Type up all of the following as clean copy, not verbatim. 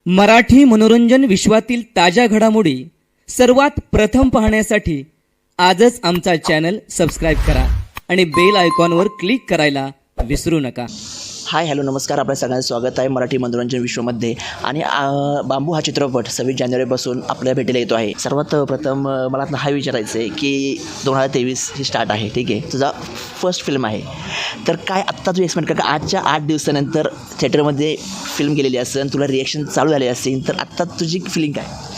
मराठी मनोरंजन विश्वातील ताज्या घडामोडी सर्वात प्रथम पाहण्यासाठी आजच आमचा चॅनल सबस्क्राईब करा आणि बेल आयकॉनवर क्लिक करायला विसरू नका. हाय हॅलो नमस्कार, आपल्या सगळ्यांचं स्वागत आहे मराठी मनोरंजन विश्वमध्ये. आणि बांबू हा चित्रपट 26 जानेवारीपासून आपल्या भेटीला येतो आहे. सर्वात प्रथम मला हा विचारायचं आहे की 2023 ही स्टार्ट आहे, ठीक आहे, तुझा फर्स्ट फिल्म आहे, तर काय आत्ता तू एक्सपेक्ट कर का आजच्या 8 दिवसानंतर थिएटरमध्ये फिल्म गेलेली असेल, तुला रिॲक्शन चालू झाले असेल, तर आत्ता तुझी फिलिंग काय?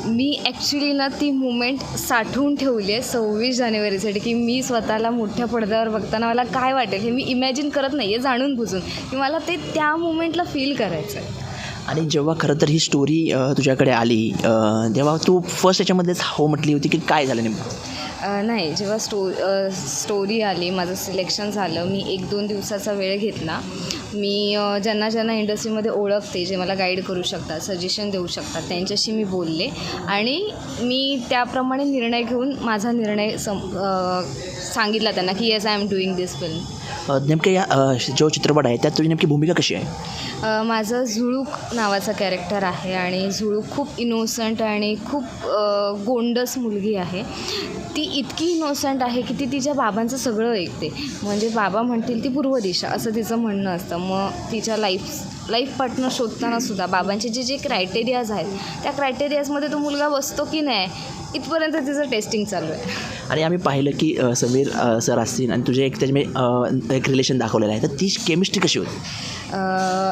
मी ॲक्च्युली ना ती मुमेंट साठवून ठेवली आहे 26 जानेवारीसाठी, की मी स्वतःला मोठ्या पडद्यावर बघताना मला काय वाटेल हे मी इमॅजिन करत नाही आहे जाणून बुजून, की मला ते त्या मुमेंटला फील करायचं आहे. आणि जेव्हा खरं तर ही स्टोरी तुझ्याकडे आली तेव्हा तू फर्स्ट याच्यामध्येच हो म्हटली होती की काय झालं नेमकं? नाही, जेव्हा स्टोरी आली, माझं सिलेक्शन झालं, मी 1-2 दिवसाचा वेळ घेतला. मी ज्यांना इंडस्ट्रीमध्ये ओळखते, जे मला गाईड करू शकतात, सजेशन देऊ शकतात, त्यांच्याशी मी बोलले आणि मी त्याप्रमाणे निर्णय घेऊन माझा निर्णय सांगितला त्यांना की yes I am doing this film. नेमकं या जो चित्रपट आहे त्यात तुझी नेमकी भूमिका कशी आहे? माझं झुळूक नावाचं कॅरेक्टर आहे आणि झुळूक खूप इनोसंट आणि खूप गोंडस मुलगी आहे. ती इतकी इनोसंट आहे की ती तिच्या बाबांचं सगळं ऐकते. म्हणजे बाबा म्हणतील ती पूर्व दिशा असं तिचं म्हणणं असतं. मग तिच्या लाईफ पार्टनर शोधतानासुद्धा बाबांचे जे क्रायटेरियाज आहेत त्या क्रायटेरियाजमध्ये तो मुलगा बसतो की नाही इथपर्यंत तिचं टेस्टिंग चालू आहे. आणि आम्ही पाहिलं की समीर सर असतील आणि तुझे एक त्याच्यामध्ये एक रिलेशन दाखवलेलं आहे, तर ती केमिस्ट्री कशी होती?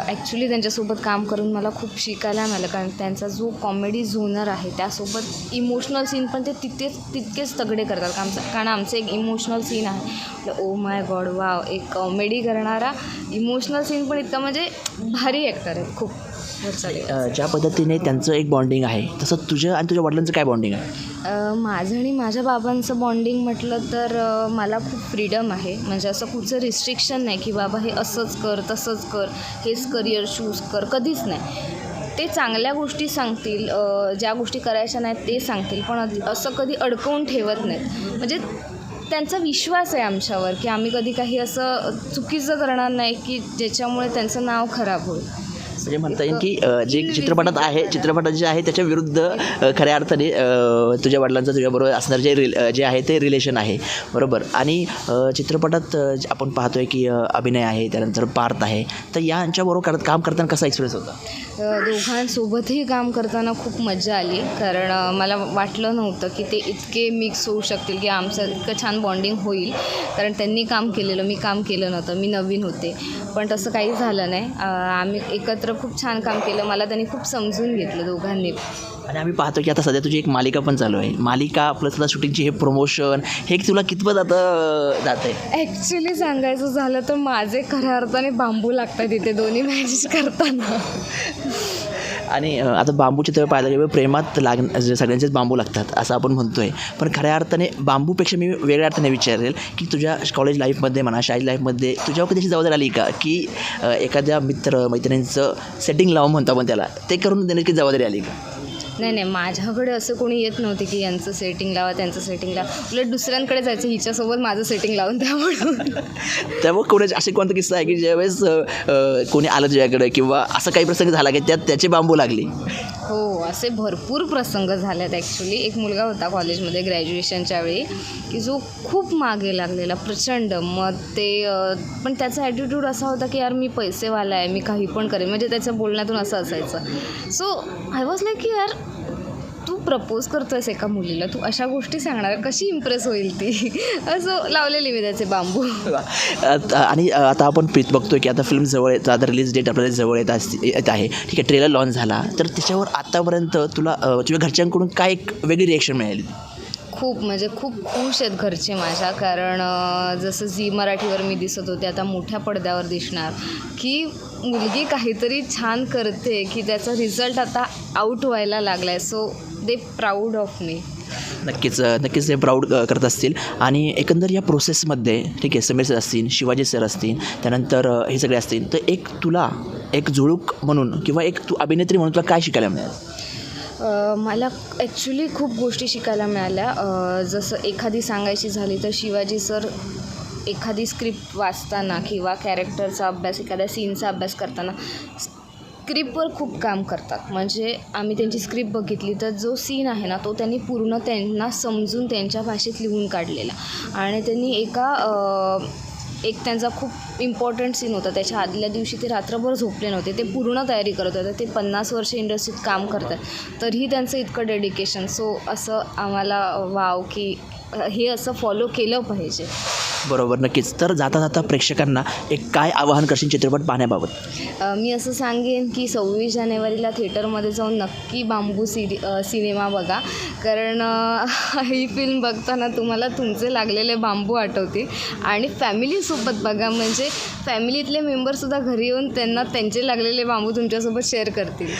ॲक्च्युली त्यांच्यासोबत काम करून मला खूप शिकायला मिळालं, कारण त्यांचा जो कॉमेडी झोनर आहे त्यासोबत इमोशनल सीन पण ते तितकेच तगडे करतात. कारण आमचं एक इमोशनल सीन आहे, ओ माय गॉड वाव, एक कॉमेडी करणारा इमोशनल सीन पण इतका म्हणजे भारी ॲक्टर आहेत खूप. ज्या पद्धतीने त्यांचं एक बॉन्डिंग आहे तसं तुझं आणि तुझ्या वडिलांचं काय बॉन्डिंग आहे? माझं आणि माझ्या बाबांचं बॉन्डिंग म्हटलं तर मला खूप फ्रीडम आहे. म्हणजे असं कुठचं रिस्ट्रिक्शन नाही की बाबा हे असंच कर तसंच कर, हेच करिअर चूज कर, कधीच नाही. ते चांगल्या गोष्टी सांगतील, ज्या गोष्टी करायच्या नाहीत ते सांगतील, पण असं कधी अडकवून ठेवत नाहीत. म्हणजे त्यांचा विश्वास आहे आमच्यावर की आम्ही कधी काही असं चुकीचं करणार नाही की ज्याच्यामुळे त्यांचं नाव खराब होईल. म्हणजे म्हणता येईल की जे चित्रपटात जे आहे त्याच्या विरुद्ध खऱ्या अर्थाने तुझ्या वडिलांचं तुझ्याबरोबर असणारं जे आहे ते रिलेशन आहे, बरोबर. आणि चित्रपटात आपण पाहतो आहे की अभिनय आहे, त्यानंतर पार्थ आहे, तर यांच्याबरोबर काम करताना कसा एक्सपिरियन्स होता? दोघांसोबतही काम करताना खूप मजा आली, कारण मला वाटलं नव्हतं की ते इतके मिक्स होऊ शकतील की आमचं इतकं छान बॉन्डिंग होईल. कारण त्यांनी काम केलेलं, मी काम केलं नव्हतं, मी नवीन होते, पण तसं काही झालं नाही. आम्ही एकत्र खूप छान काम केलं, मला त्यांनी खूप समजून घेतलं दोघांनी. आणि आम्ही पाहतो की आता सध्या तुझी एक मालिका पण चालू आहे, मालिका प्लस आता शूटिंगची हे प्रमोशन हे तुला कितपत आता जात आहे? ॲक्च्युली सांगायचं झालं तर माझे खऱ्या अर्थाने बांबू लागतात तिथे दोन्ही मॅनेज करताना. आणि आता बांबूचे तेव्हा पाहायला गेलं प्रेमात सगळ्यांचेच बांबू लागतात असं आपण म्हणतो आहे, पण खऱ्या अर्थाने बांबूपेक्षा मी वेगळ्या अर्थाने विचारेल की तुझ्या कॉलेज लाईफमध्ये म्हणा, शाळेच्या लाईफमध्ये तुझ्यावर कधी अशी जबाबदारी आली का की एखाद्या मैत्रिणींचं सेटिंग लावून म्हणतो आपण त्याला, ते करून देण्याची जबाबदारी आली का? नाही, माझ्याकडे असं कोणी येत नव्हते की यांचं सेटिंग लावा, त्यांचं सेटिंग लावा. उलट दुसऱ्यांकडे जायचं, हिच्यासोबत माझं सेटिंग लावून द्या म्हणून. त्यामुळे कोणाचे असे कोणता किस्सा आहे की ज्यावेळेस कोणी आलं तुझ्याकडे किंवा असं काही प्रसंग झाला की त्याचे बांबू लागले? हो, असे भरपूर प्रसंग झाले आहेत. ॲक्च्युली एक मुलगा होता कॉलेजमध्ये ग्रॅज्युएशनच्या वेळी की जो खूप मागे लागलेला प्रचंड. मग ते पण त्याचा ॲटिट्यूड असा होता की यार मी पैसेवाला आहे, मी काही पण करेन, म्हणजे त्याच्या बोलण्यातून असं असायचं. सो आय वॉज लाईक की यार तू प्रपोज करतोयस एका मुलीला, तू अशा गोष्टी सांगणार, कशी इम्प्रेस होईल ती? असं लावलेली मी त्याचे बांबू. आणि आता आपण बघतोय की आता फिल्म जवळ येतं, आता रिलीज डेट आपल्याला जवळ येत आहे, ठीक आहे, ट्रेलर लॉन्च झाला, तर त्याच्यावर आतापर्यंत तुला तुझ्या घरच्यांकडून काय एक वेगळी रिॲक्शन मिळाली? खूप म्हणजे खूप खुश आहेत घरचे माझ्या, कारण जसं झी मराठीवर मी दिसत होते आता मोठ्या पडद्यावर दिसणार की मुलगी काहीतरी छान करते, की त्याचा रिझल्ट आता आऊट व्हायला लागला आहे. So they proud of me. नक्कीच ते प्राऊड करत असतील. आणि एकंदर या प्रोसेसमध्ये ठीक आहे, समीर सर असतील, शिवाजी सर असतील, त्यानंतर हे सगळे असतील, तर तुला एक झुळूक म्हणून किंवा एक तू अभिनेत्री म्हणून तुला काय शिकायला मिळालं? मला ॲक्च्युली खूप गोष्टी शिकायला मिळाल्या. जसं एखादी सांगायची झाली तर शिवाजी सर एखादी स्क्रिप्ट वाचताना किंवा कॅरेक्टरचा अभ्यास, एखाद्या सीनचा अभ्यास करताना स्क्रिप्टवर खूप काम करतात. म्हणजे आम्ही त्यांची स्क्रिप्ट बघितली तर जो सीन आहे ना तो त्यांनी पूर्ण त्यांना समजून त्यांच्या भाषेत लिहून काढलेला. आणि त्यांनी एक त्यांचा खूप इम्पॉर्टंट सीन होता. त्याच्या आदल्या दिवशी ते रात्रभर झोपले नव्हते. ते पूर्ण तयारी करत होते. ते 50 वर्ष इंडस्ट्रीत काम करतात तरीही त्यांचं इतकं डेडिकेशन. सो असं आम्हाला वाव की हे असं फॉलो केलं पाहिजे. बरोबर, नक्कीच. तर जाता जाता प्रेक्षकांना एक काय आवाहन करशील चित्रपट पाहण्याबाबत? मी असं सांगेन की 26 जानेवारीला थिएटरमध्ये जाऊन नक्की बांबू सिनेमा बघा. कारण ही फिल्म बघताना तुम्हाला तुमचे लागलेले बांबू आठवतील. आणि फॅमिलीसोबत बघा, म्हणजे फॅमिलीतले मेंबरसुद्धा घरी येऊन त्यांना त्यांचे लागलेले बांबू तुमच्यासोबत शेअर करतील.